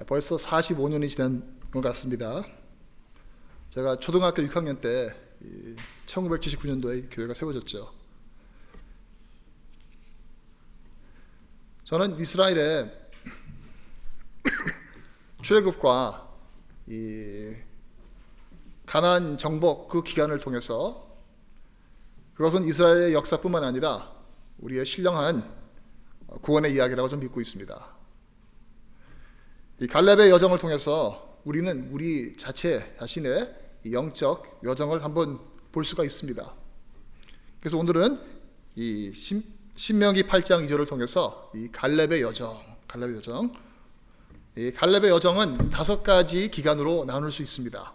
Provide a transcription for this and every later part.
벌써 45년이 지난 것 같습니다. 제가 초등학교 6학년 때 1979년도에 교회가 세워졌죠. 저는 이스라엘의 출애굽과 이 가나안 정복 그 기간을 통해서 그것은 이스라엘의 역사뿐만 아니라 우리의 신령한 구원의 이야기라고 좀 믿고 있습니다. 이 갈렙의 여정을 통해서 우리는 우리 자신의 영적 여정을 한번 볼 수가 있습니다. 그래서 오늘은 이 신명기 8장 2절을 통해서 이 갈렙의 여정, 이 갈렙의 여정은 5가지 기간으로 나눌 수 있습니다.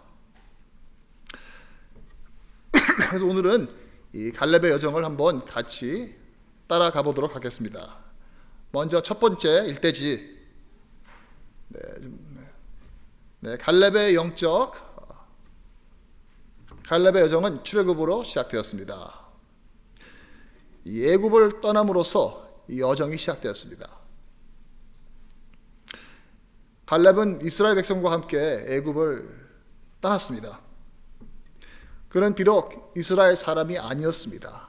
그래서 오늘은 이 갈렙의 여정을 한번 같이 따라가 보도록 하겠습니다. 먼저 첫 번째 일대지, 갈렙의 여정은 출애굽으로 시작되었습니다. 이 애굽을 떠남으로써 이 여정이 시작되었습니다. 갈렙은 이스라엘 백성과 함께 애굽을 떠났습니다. 그는 비록 이스라엘 사람이 아니었습니다.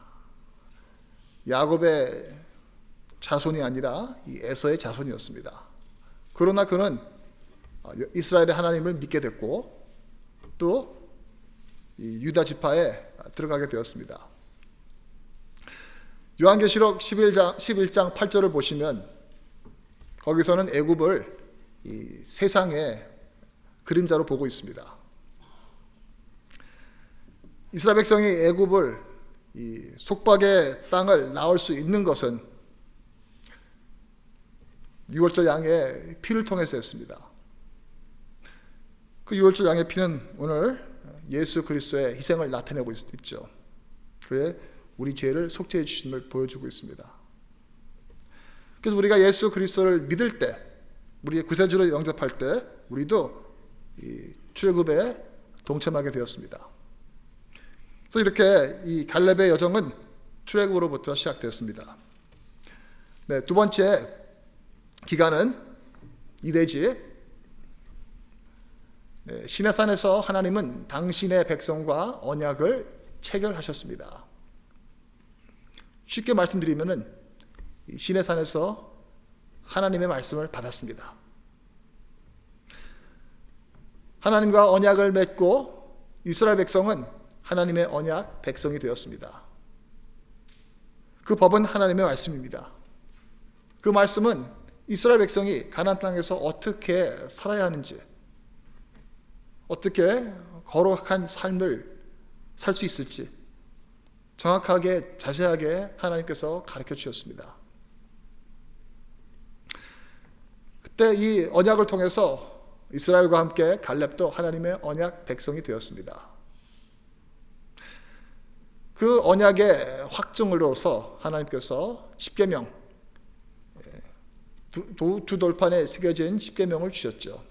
야곱의 자손이 아니라 이 에서의 자손이었습니다. 그러나 그는 이스라엘의 하나님을 믿게 됐고 또 유다 지파에 들어가게 되었습니다. 요한계시록 11장 8절을 보시면 거기서는 애굽을 이 세상의 그림자로 보고 있습니다. 이스라엘 백성이 애굽을 이 속박의 땅을 나올 수 있는 것은 유월절 양의 피를 통해서였습니다. 그 유월절 양의 피는 오늘 예수 그리스도의 희생을 나타내고 있죠. 그의 우리 죄를 속죄해 주심을 보여주고 있습니다. 그래서 우리가 예수 그리스도를 믿을 때, 우리의 구세주로 영접할 때 우리도 이 출애굽에 동참하게 되었습니다. 그래서 이렇게 이 갈렙의 여정은 출애굽으로부터 시작되었습니다. 두 번째 기간은 이대지. 시내산에서 하나님은 당신의 백성과 언약을 체결하셨습니다. 쉽게 말씀드리면은 시내산에서 하나님의 말씀을 받았습니다. 하나님과 언약을 맺고 이스라엘 백성은 하나님의 언약 백성이 되었습니다. 그 법은 하나님의 말씀입니다. 그 말씀은 이스라엘 백성이 가나안 땅에서 어떻게 살아야 하는지, 어떻게 거룩한 삶을 살 수 있을지 정확하게 자세하게 하나님께서 가르쳐 주셨습니다. 그때 이 언약을 통해서 이스라엘과 함께 갈렙도 하나님의 언약 백성이 되었습니다. 그 언약의 확증으로서 하나님께서 십계명, 두 돌판에 새겨진 십계명을 주셨죠.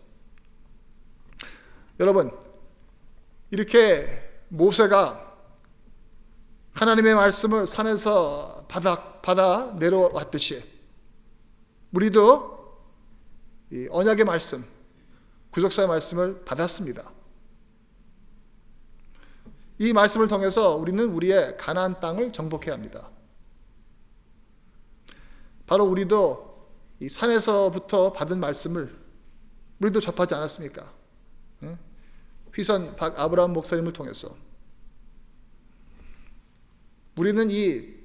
여러분, 이렇게 모세가 하나님의 말씀을 산에서 받아 내려왔듯이 우리도 이 언약의 말씀, 구속사의 말씀을 받았습니다. 이 말씀을 통해서 우리는 우리의 가나안 땅을 정복해야 합니다. 바로 우리도 이 산에서부터 받은 말씀을 우리도 접하지 않았습니까? 휘선 아브라함 목사님을 통해서 우리는 이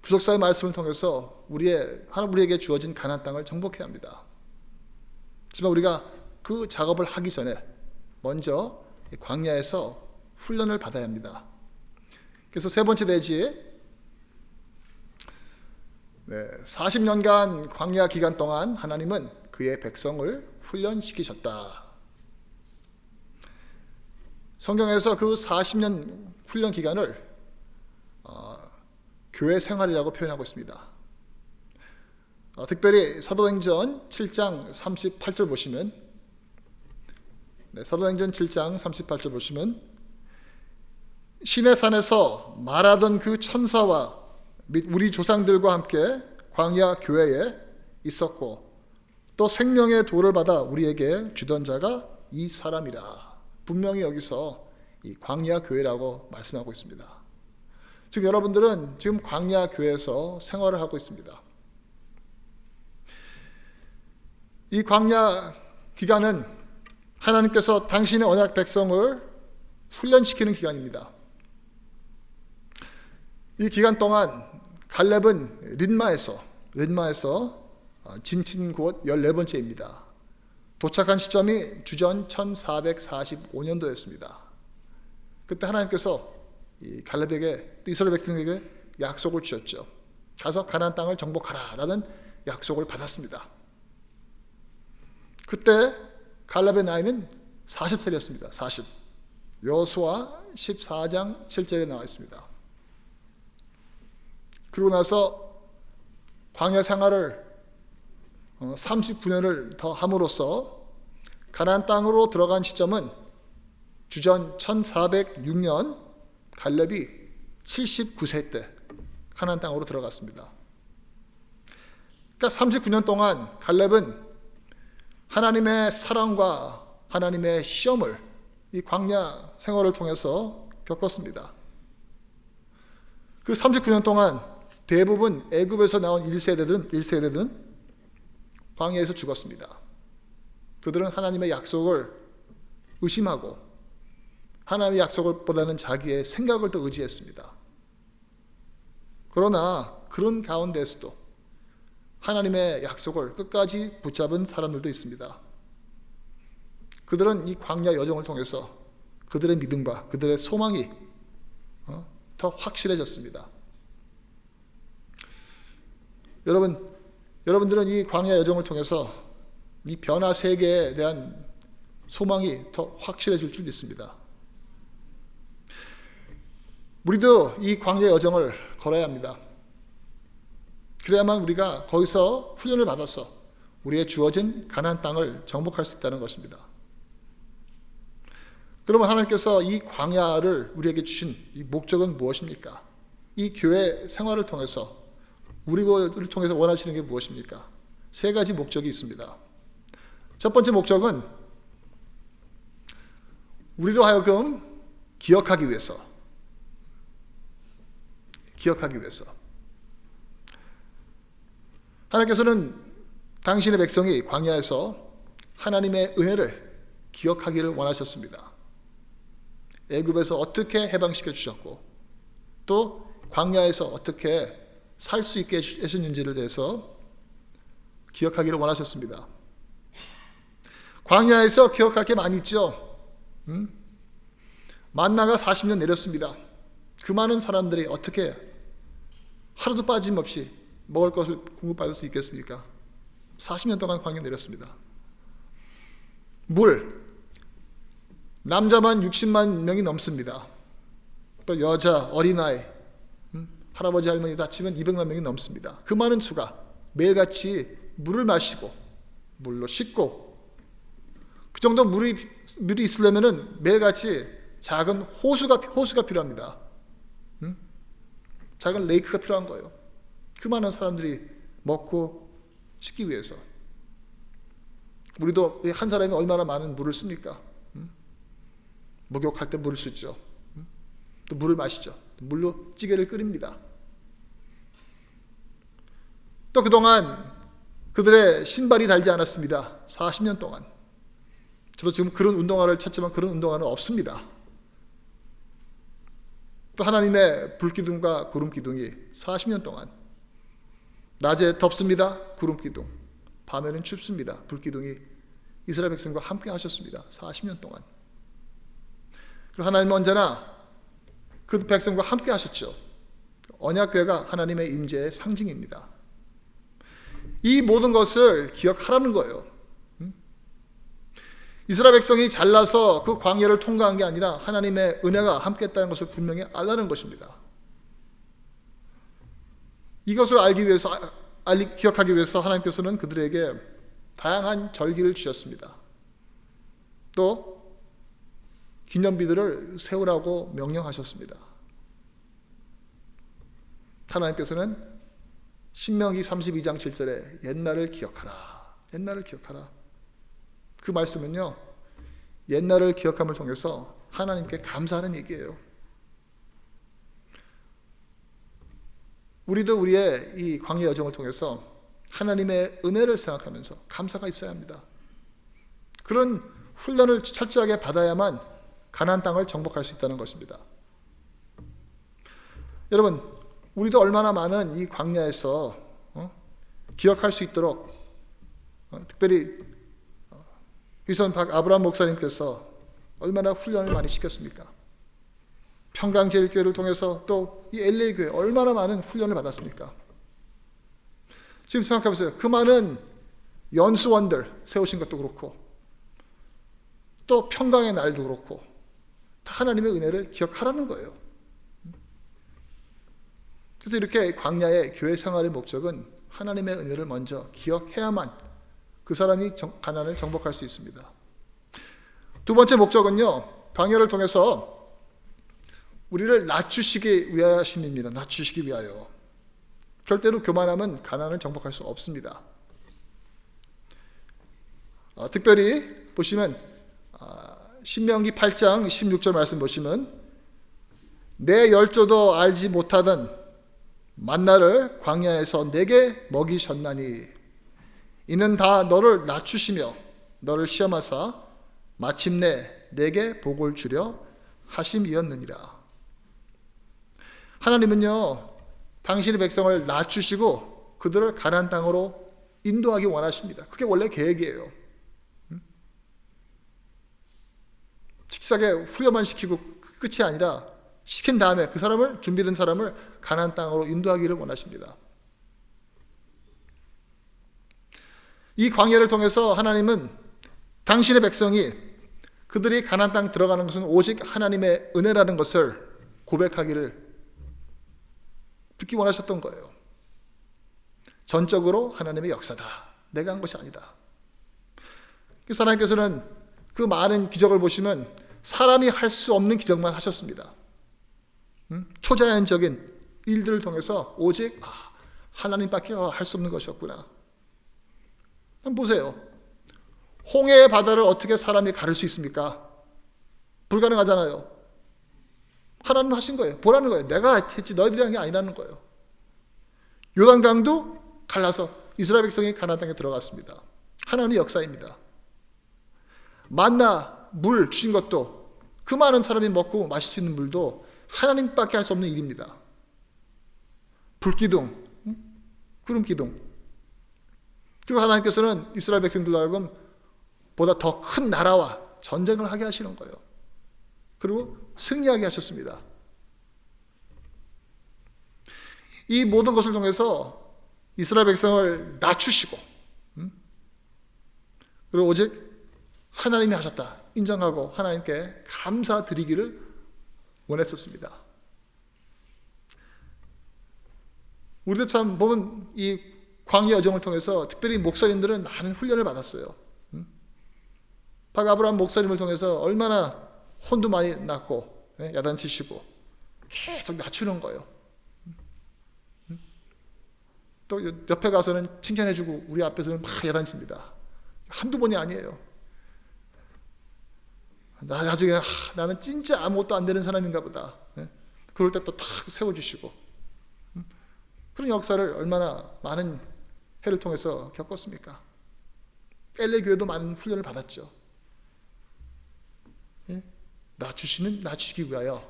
구속사의 말씀을 통해서 우리에게 주어진 가나안 땅을 정복해야 합니다. 하지만 우리가 그 작업을 하기 전에 먼저 광야에서 훈련을 받아야 합니다. 그래서 세 번째 대지, 40년간 광야 기간 동안 하나님은 그의 백성을 훈련시키셨다. 성경에서 그 40년 훈련 기간을 교회 생활이라고 표현하고 있습니다. 특별히 사도행전 7장 38절 보시면, 사도행전 7장 38절 보시면 시내산에서 말하던 그 천사와 및 우리 조상들과 함께 광야 교회에 있었고 또 생명의 도를 받아 우리에게 주던 자가 이 사람이라. 분명히 여기서 이 광야 교회라고 말씀하고 있습니다. 지금 여러분들은 지금 광야 교회에서 생활을 하고 있습니다. 이 광야 기간은 하나님께서 당신의 언약 백성을 훈련시키는 기간입니다. 이 기간 동안 갈렙은 린마에서 진친 곳 14번째입니다. 도착한 시점이 주전 1445년도였습니다. 그때 하나님께서 이 갈렙에게, 이스라엘 백성에게 약속을 주셨죠. 가서 가나안 땅을 정복하라라는 약속을 받았습니다. 그때 갈렙의 나이는 40살이었습니다. 40. 여호수아 14장 7절에 나와 있습니다. 그러고 나서 광야 생활을 39년을 더 함으로써 가나안 땅으로 들어간 시점은 주전 1406년 갈렙이 79세 때 가나안 땅으로 들어갔습니다. 그러니까 39년 동안 갈렙은 하나님의 사랑과 하나님의 시험을 이 광야 생활을 통해서 겪었습니다. 그 39년 동안 대부분 애굽에서 나온 1세대들은 광야에서 죽었습니다. 그들은 하나님의 약속을 의심하고 하나님의 약속보다는 자기의 생각을 더 의지했습니다. 그러나 그런 가운데에서도 하나님의 약속을 끝까지 붙잡은 사람들도 있습니다. 그들은 이 광야 여정을 통해서 그들의 믿음과 그들의 소망이 더 확실해졌습니다. 여러분들은 이 광야 여정을 통해서 이 변화 세계에 대한 소망이 더 확실해질 줄 믿습니다. 우리도 이 광야 여정을 걸어야 합니다. 그래야만 우리가 거기서 훈련을 받아서 우리의 주어진 가나안 땅을 정복할 수 있다는 것입니다. 그러면 하나님께서 이 광야를 우리에게 주신 이 목적은 무엇입니까? 이 교회 생활을 통해서 우리를 통해서 원하시는 게 무엇입니까? 세 가지 목적이 있습니다. 첫 번째 목적은 우리로 하여금 기억하기 위해서. 하나님께서는 당신의 백성이 광야에서 하나님의 은혜를 기억하기를 원하셨습니다. 애굽에서 어떻게 해방시켜 주셨고 또 광야에서 어떻게 살 수 있게 해주셨는지를 대해서 기억하기를 원하셨습니다. 광야에서 기억할 게 많이 있죠. 만나가 40년 내렸습니다. 그 많은 사람들이 어떻게 하루도 빠짐없이 먹을 것을 공급받을 수 있겠습니까? 40년 동안 광야 내렸습니다. 물, 남자만 60만 명이 넘습니다. 또 여자, 어린아이, 할아버지 할머니 다 치면 200만 명이 넘습니다. 그 많은 수가 매일같이 물을 마시고 물로 씻고 그 정도 물이 있으려면 매일같이 작은 호수가 필요합니다. 작은 레이크가 필요한 거예요. 그 많은 사람들이 먹고 씻기 위해서. 우리도 한 사람이 얼마나 많은 물을 씁니까? 목욕할 때 물을 쓰죠. 또 물을 마시죠. 물로 찌개를 끓입니다. 또 그동안 그들의 신발이 달지 않았습니다. 40년 동안. 저도 지금 그런 운동화를 찾지만 그런 운동화는 없습니다. 또 하나님의 불기둥과 구름기둥이 40년 동안 낮에 덥습니다. 구름기둥. 밤에는 춥습니다. 불기둥이 이스라엘 백성과 함께 하셨습니다. 40년 동안. 그리고 하나님은 언제나 그 백성과 함께 하셨죠. 언약궤가 하나님의 임재의 상징입니다. 이 모든 것을 기억하라는 거예요. 이스라엘 백성이 잘나서 그 광야를 통과한 게 아니라 하나님의 은혜가 함께했다는 것을 분명히 알라는 것입니다. 이것을 기억하기 위해서 하나님께서는 그들에게 다양한 절기를 주셨습니다. 또 기념비들을 세우라고 명령하셨습니다. 하나님께서는 신명기 32장 7절에 옛날을 기억하라 옛날을 기억하라. 그 말씀은요, 옛날을 기억함을 통해서 하나님께 감사하는 얘기예요. 우리도 우리의 이 광야 여정을 통해서 하나님의 은혜를 생각하면서 감사가 있어야 합니다. 그런 훈련을 철저하게 받아야만 가나안 땅을 정복할 수 있다는 것입니다. 여러분, 우리도 얼마나 많은 이 광야에서 기억할 수 있도록 특별히 위선 박 아브라함 목사님께서 얼마나 훈련을 많이 시켰습니까? 평강제일교회를 통해서 또 이 LA 교회 얼마나 많은 훈련을 받았습니까? 지금 생각해보세요. 그 많은 연수원들 세우신 것도 그렇고 또 평강의 날도 그렇고 다 하나님의 은혜를 기억하라는 거예요. 그래서 이렇게 광야의 교회 생활의 목적은 하나님의 은혜를 먼저 기억해야만 그 사람이 가나안을 정복할 수 있습니다. 두 번째 목적은요, 광야를 통해서 우리를 낮추시기 위하심입니다. 낮추시기 위하여. 절대로 교만하면 가나안을 정복할 수 없습니다. 특별히 보시면 신명기 8장 16절 말씀 보시면 내 열조도 알지 못하던 만나를 광야에서 내게 먹이셨나니 이는 다 너를 낮추시며 너를 시험하사 마침내 내게 복을 주려 하심이었느니라. 하나님은요, 당신의 백성을 낮추시고 그들을 가나안 땅으로 인도하기 원하십니다. 그게 원래 계획이에요. 직사게 훈련만 시키고 끝이 아니라 시킨 다음에 그 사람을, 준비된 사람을 가나안 땅으로 인도하기를 원하십니다. 이 광야를 통해서 하나님은 당신의 백성이 그들이 가나안 땅 들어가는 것은 오직 하나님의 은혜라는 것을 고백하기를 듣기 원하셨던 거예요. 전적으로 하나님의 역사다. 내가 한 것이 아니다. 그래서 하나님께서는 그 많은 기적을 보시면 사람이 할 수 없는 기적만 하셨습니다. 초자연적인 일들을 통해서 오직 하나님밖에 할 수 없는 것이었구나. 한번 보세요. 홍해의 바다를 어떻게 사람이 가를 수 있습니까? 불가능하잖아요. 하나님 하신 거예요. 보라는 거예요. 내가 했지 너희들이 한 게 아니라는 거예요. 요단강도 갈라서 이스라엘 백성이 가나안 땅에 들어갔습니다. 하나님의 역사입니다. 만나 물 주신 것도 그 많은 사람이 먹고 마실 수 있는 물도 하나님밖에 할 수 없는 일입니다. 불기둥, 구름기둥. 그리고 하나님께서는 이스라엘 백성들로 하여금 보다 더 큰 나라와 전쟁을 하게 하시는 거예요. 그리고 승리하게 하셨습니다. 이 모든 것을 통해서 이스라엘 백성을 낮추시고 그리고 오직 하나님이 하셨다 인정하고 하나님께 감사드리기를 원했었습니다. 우리도 참 보면 이 광야 여정을 통해서 특별히 목사님들은 많은 훈련을 받았어요. 박 아브라함 목사님을 통해서 얼마나 혼도 많이 났고 야단치시고 계속 낮추는 거예요. 또 옆에 가서는 칭찬해주고 우리 앞에서는 막 야단칩니다. 한두 번이 아니에요. 나중에 나는 진짜 아무것도 안 되는 사람인가 보다. 그럴 때 또 탁 세워주시고 그런 역사를 얼마나 많은 해를 통해서 겪었습니까? LA 교회도 많은 훈련을 받았죠. 낮추시기 위하여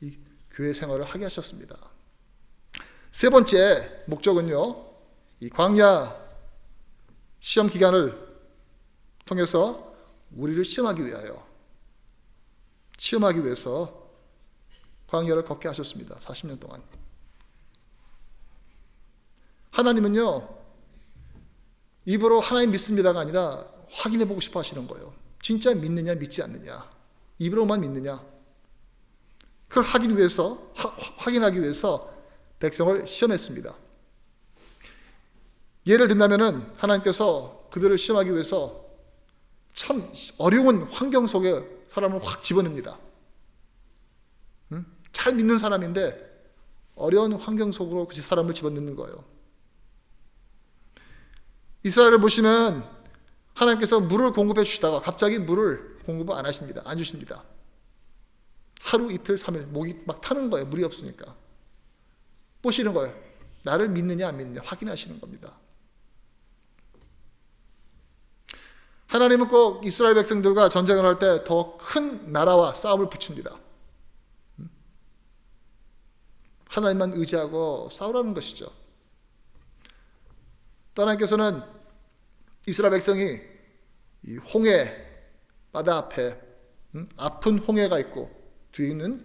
이 교회 생활을 하게 하셨습니다. 세 번째 목적은요, 이 광야 시험 기간을 통해서 우리를 시험하기 위해서 광야를 걷게 하셨습니다. 40년 동안. 하나님은요, 입으로 하나님 믿습니다가 아니라 확인해보고 싶어 하시는 거예요. 진짜 믿느냐 믿지 않느냐, 입으로만 믿느냐, 그걸 확인하기 위해서 백성을 시험했습니다. 예를 든다면 하나님께서 그들을 시험하기 위해서 참 어려운 환경 속에 사람을 확 집어넣습니다. 잘 믿는 사람인데 어려운 환경 속으로 그 사람을 집어넣는 거예요. 이스라엘을 보시면 하나님께서 물을 공급해 주시다가 갑자기 물을 공급을 안 하십니다. 안 주십니다. 하루, 이틀, 3일 목이 막 타는 거예요. 물이 없으니까. 보시는 거예요. 나를 믿느냐 안 믿느냐 확인하시는 겁니다. 하나님은 꼭 이스라엘 백성들과 전쟁을 할 때 더 큰 나라와 싸움을 붙입니다. 하나님만 의지하고 싸우라는 것이죠. 또 하나님께서는 이스라엘 백성이 이 홍해 바다 앞에 아픈 홍해가 있고 뒤에 있는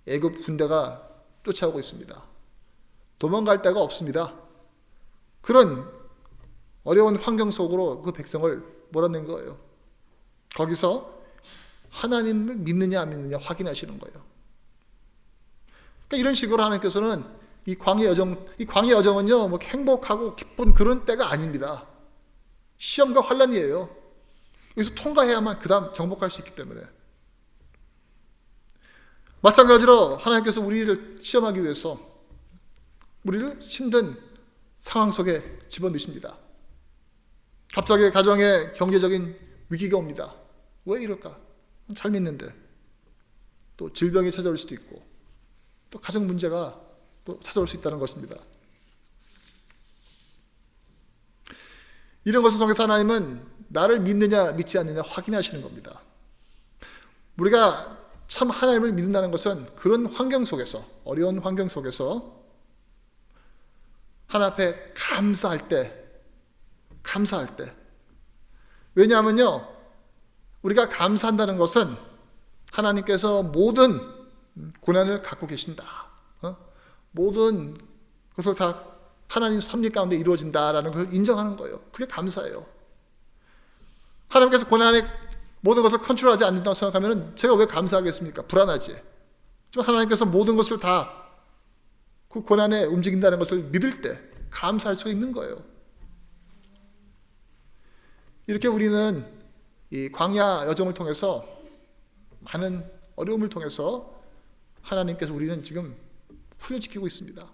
애굽 군대가 쫓아오고 있습니다. 도망갈 데가 없습니다. 그런 어려운 환경 속으로 그 백성을 몰아낸 거예요. 거기서 하나님을 믿느냐 안 믿느냐 확인하시는 거예요. 그러니까 이런 식으로 하나님께서는 이 광야 여정은요, 뭐 행복하고 기쁜 그런 때가 아닙니다. 시험과 환란이에요. 여기서 통과해야만 그 다음 정복할 수 있기 때문에. 마찬가지로 하나님께서 우리를 시험하기 위해서 우리를 힘든 상황 속에 집어넣으십니다. 갑자기 가정에 경제적인 위기가 옵니다. 왜 이럴까? 잘 믿는데. 또 질병이 찾아올 수도 있고 또 가정 문제가 또 찾아올 수 있다는 것입니다. 이런 것을 통해서 하나님은 나를 믿느냐 믿지 않느냐 확인하시는 겁니다. 우리가 참 하나님을 믿는다는 것은 그런 환경 속에서, 어려운 환경 속에서 하나님 앞에 감사할 때 왜냐하면요, 우리가 감사한다는 것은 하나님께서 모든 고난을 갖고 계신다, 모든 것을 다 하나님 섭리 가운데 이루어진다라는 걸 인정하는 거예요. 그게 감사예요. 하나님께서 고난의 모든 것을 컨트롤하지 않는다고 생각하면 제가 왜 감사하겠습니까? 불안하지. 하지만 하나님께서 모든 것을 다 그 고난에 움직인다는 것을 믿을 때 감사할 수 있는 거예요. 이렇게 우리는 이 광야 여정을 통해서 많은 어려움을 통해서 하나님께서 우리는 지금 훈련시키고 있습니다.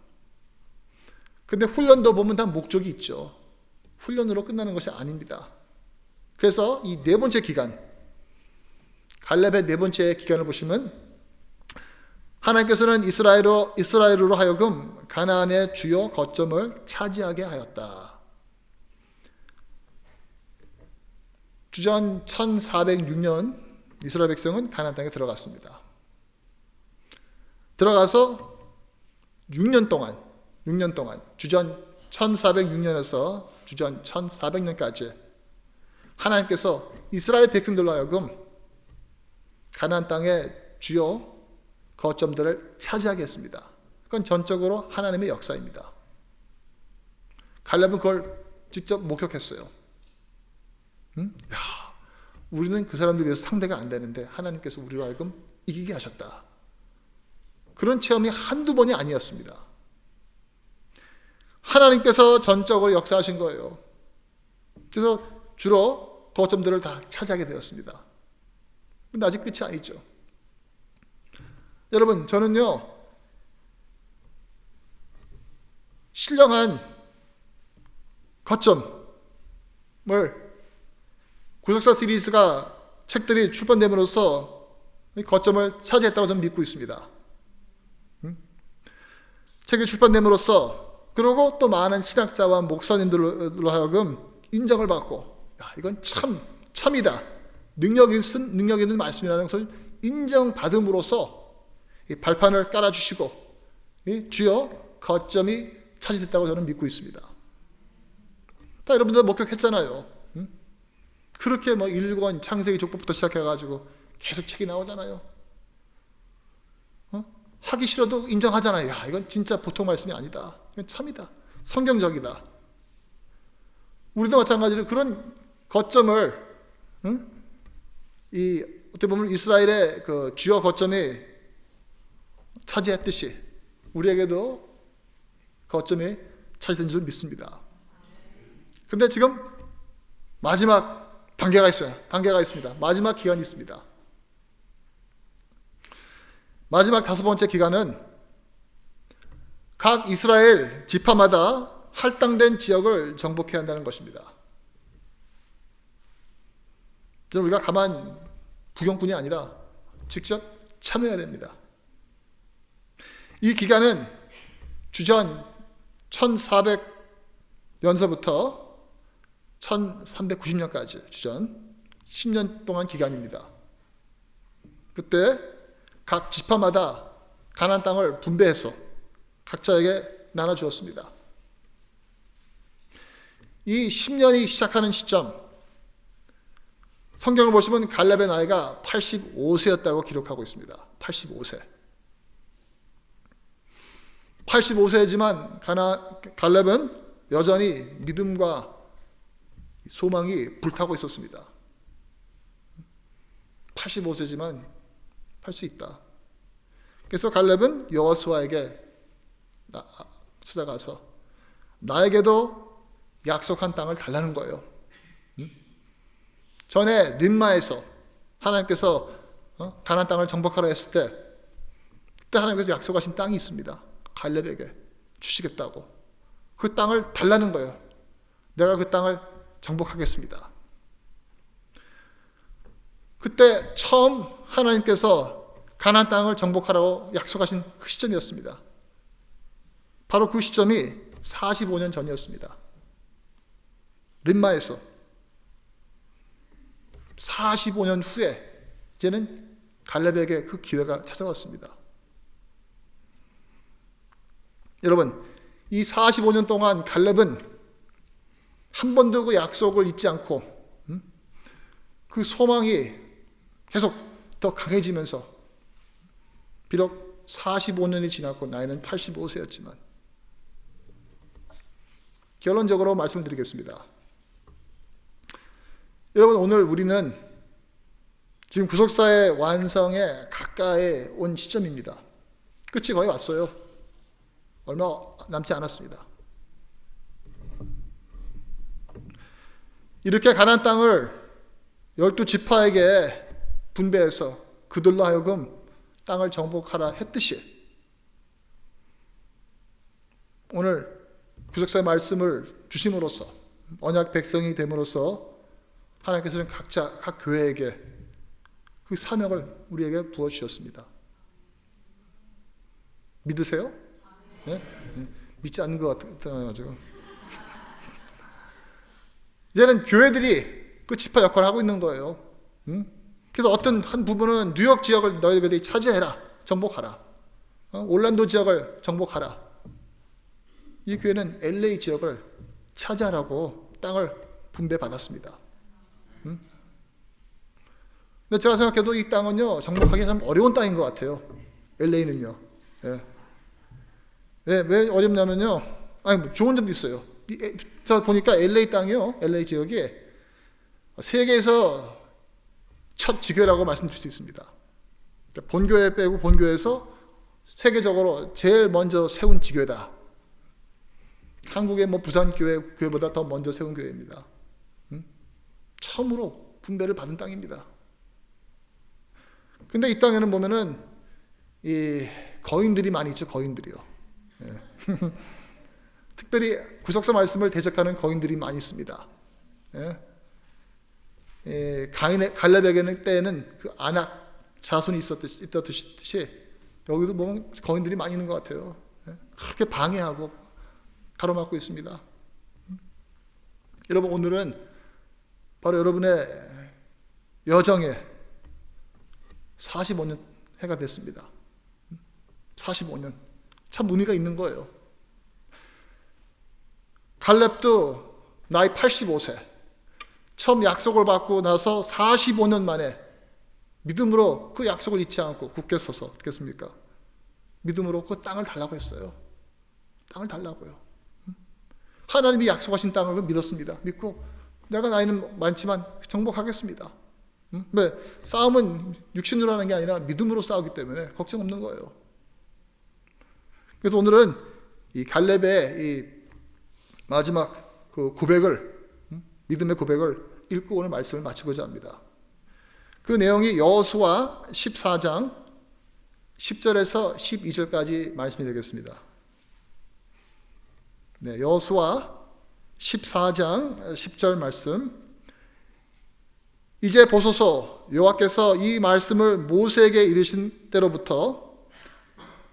근데 훈련도 보면 다 목적이 있죠. 훈련으로 끝나는 것이 아닙니다. 그래서 이 네 번째 기간, 갈렙의 네 번째 기간을 보시면 하나님께서는 이스라엘으로 하여금 가나안의 주요 거점을 차지하게 하였다. 주전 1406년 이스라엘 백성은 가나안 땅에 들어갔습니다. 들어가서 6년 동안 주전 1406년에서 주전 1400년까지 하나님께서 이스라엘 백성들로 하여금 가나안 땅의 주요 거점들을 차지하게 했습니다. 그건 전적으로 하나님의 역사입니다. 갈렙은 그걸 직접 목격했어요. 우리는 그 사람들 위해서 상대가 안 되는데 하나님께서 우리로 하여금 이기게 하셨다. 그런 체험이 한두 번이 아니었습니다. 하나님께서 전적으로 역사하신 거예요. 그래서 주로 거점들을 다 차지하게 되었습니다. 근데 아직 끝이 아니죠. 여러분, 저는요, 신령한 거점을 구속사 시리즈가 책들이 출판됨으로써 거점을 차지했다고 저는 믿고 있습니다. 책이 출판됨으로써 그리고 또 많은 신학자와 목사님들로 하여금 인정을 받고 이건 참이다. 능력 있는 말씀이라는 것을 인정받음으로써 이 발판을 깔아주시고 주여 거점이 차지됐다고 저는 믿고 있습니다. 다 여러분들 목격했잖아요. 그렇게 1권 창세기 족보부터 시작해가지고 계속 책이 나오잖아요. 하기 싫어도 인정하잖아요. 이건 진짜 보통 말씀이 아니다. 이건 참이다. 성경적이다. 우리도 마찬가지로 그런 거점을 어떻게 보면 이스라엘의 그 주요 거점이 차지했듯이 우리에게도 거점이 차지된 줄 믿습니다. 근데 지금 마지막 단계가 있습니다. 마지막 기간이 있습니다. 마지막 5번째 기간은 각 이스라엘 지파마다 할당된 지역을 정복해야 한다는 것입니다. 우리가 가만 구경꾼이 아니라 직접 참여해야 됩니다. 이 기간은 주전 1400년서부터 1390년까지 주전 10년 동안 기간입니다. 그때 각 지파마다 가나안 땅을 분배해서 각자에게 나눠주었습니다. 이 10년이 시작하는 시점, 성경을 보시면 갈렙의 나이가 85세였다고 기록하고 있습니다. 85세. 85세지만 갈렙은 여전히 믿음과 소망이 불타고 있었습니다. 85세지만 할 수 있다. 그래서 갈렙은 여호수아에게 찾아가서 나에게도 약속한 땅을 달라는 거예요. 전에 림마에서 하나님께서 가나안 땅을 정복하라 했을 때 그때 하나님께서 약속하신 땅이 있습니다. 갈렙에게 주시겠다고. 그 땅을 달라는 거예요. 내가 그 땅을 정복하겠습니다. 그때 처음 하나님께서 가나안 땅을 정복하라고 약속하신 그 시점이었습니다. 바로 그 시점이 45년 전이었습니다. 림마에서 45년 후에 이제는 갈렙에게 그 기회가 찾아왔습니다. 여러분, 이 45년 동안 갈렙은 한 번도 그 약속을 잊지 않고 그 소망이 계속 더 강해지면서 비록 45년이 지났고 나이는 85세였지만 결론적으로 말씀을 드리겠습니다. 여러분, 오늘 우리는 지금 구속사의 완성에 가까이 온 시점입니다. 끝이 거의 왔어요. 얼마 남지 않았습니다. 이렇게 가나안 땅을 12지파에게 분배해서 그들로 하여금 땅을 정복하라 했듯이 오늘 구속사의 말씀을 주심으로써 언약 백성이 됨으로써 하나님께서는 각 교회에게 그 사명을 우리에게 부어주셨습니다. 믿으세요? 네? 믿지 않는 것 같아가지고 이제는 교회들이 그 지파 역할을 하고 있는 거예요. 그래서 어떤 한 부분은 뉴욕 지역을 너희들이 차지해라, 정복하라. 올란도 지역을 정복하라. 이 교회는 LA 지역을 차지하라고 땅을 분배받았습니다. 근데 제가 생각해도 이 땅은요, 정복하기 참 어려운 땅인 것 같아요. LA는요. 왜 어렵냐면요. 아니, 좋은 점도 있어요. 저 보니까 LA 땅이요, LA 지역이 세계에서 첫 지교라고 말씀드릴 수 있습니다. 본교회 빼고 본교회에서 세계적으로 제일 먼저 세운 지교다. 한국의 부산교회보다 더 먼저 세운 교회입니다. 처음으로 분배를 받은 땅입니다. 근데 이 땅에는 보면은 이 거인들이 많이 있죠, 거인들이요. 특별히 구속사 말씀을 대적하는 거인들이 많이 있습니다. 갈렙에게는 때에는 그 아낙 자손이 있었듯이 여기도 보면 거인들이 많이 있는 것 같아요. 그렇게 방해하고 가로막고 있습니다. 여러분, 오늘은 바로 여러분의 여정에 45년 해가 됐습니다. 45년. 참 의미가 있는 거예요. 갈렙도 나이 85세. 처음 약속을 받고 나서 45년 만에 믿음으로 그 약속을 잊지 않고 굳게 서서 어떻겠습니까? 믿음으로 그 땅을 달라고 했어요. 땅을 달라고요. 하나님이 약속하신 땅을 믿었습니다. 믿고 내가 나이는 많지만 정복하겠습니다. 왜? 싸움은 육신으로 하는 게 아니라 믿음으로 싸우기 때문에 걱정 없는 거예요. 그래서 오늘은 이 갈렙의 이 마지막 그 고백을, 믿음의 고백을 읽고 오늘 말씀을 마치고자 합니다. 그 내용이 여호수아 14장 10절에서 12절까지 말씀이 되겠습니다. 네, 여호수아 14장 10절 말씀. 이제 보소서, 여호와께서 이 말씀을 모세에게 이르신 때로부터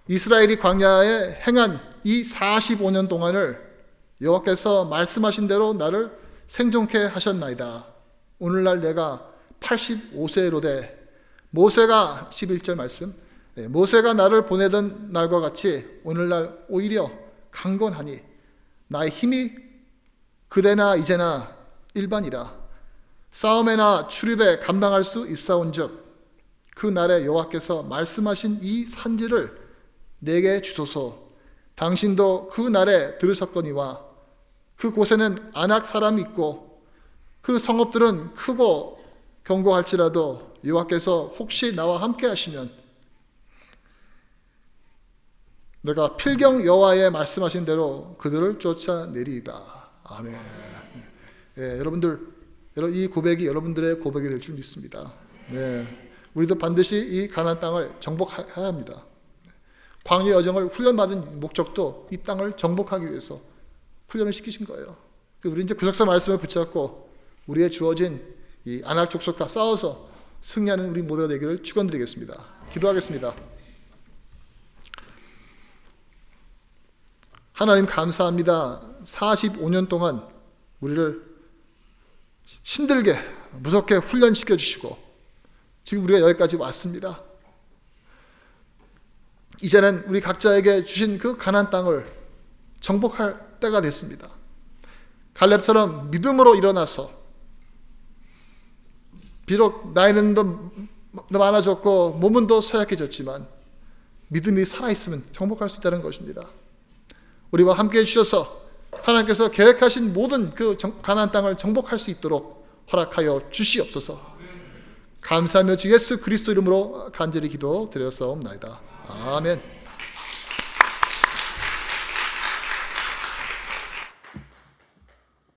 이스라엘이 광야에 행한 이 45년 동안을 여호와께서 말씀하신 대로 나를 생존케 하셨나이다. 오늘날 내가 85세로 모세가 11절 말씀, 모세가 나를 보내던 날과 같이 오늘날 오히려 강건하니 나의 힘이 그대나 이제나 일반이라. 싸움에나 출입에 감당할 수 있사온즉 그 날에 여호와께서 말씀하신 이 산지를 내게 주소서. 당신도 그 날에 들으셨거니와 그 곳에는 아낙 사람이 있고 그 성읍들은 크고 견고할지라도 여호와께서 혹시 나와 함께 하시면 내가 필경 여호와의 말씀하신 대로 그들을 쫓아내리이다. 아멘. 여러분들, 이 고백이 여러분들의 고백이 될 줄 믿습니다. 우리도 반드시 이 가나안 땅을 정복해야 합니다. 광야 여정을 훈련받은 목적도 이 땅을 정복하기 위해서 훈련을 시키신 거예요. 우리 이제 구속사 말씀을 붙잡고 우리의 주어진 이 아낙 족속과 싸워서 승리하는 우리 모두가 되기를 축원드리겠습니다. 기도하겠습니다. 하나님 감사합니다. 45년 동안 우리를 힘들게 무섭게 훈련시켜 주시고 지금 우리가 여기까지 왔습니다. 이제는 우리 각자에게 주신 그 가나안 땅을 정복할 때가 됐습니다. 갈렙처럼 믿음으로 일어나서 비록 나이는 더 많아졌고 몸은 더 쇠약해졌지만 믿음이 살아있으면 정복할 수 있다는 것입니다. 우리와 함께해 주셔서 하나님께서 계획하신 모든 그 가나안 땅을 정복할 수 있도록 허락하여 주시옵소서. 감사하며 주 예수 그리스도 이름으로 간절히 기도드렸사옵나이다. 아멘.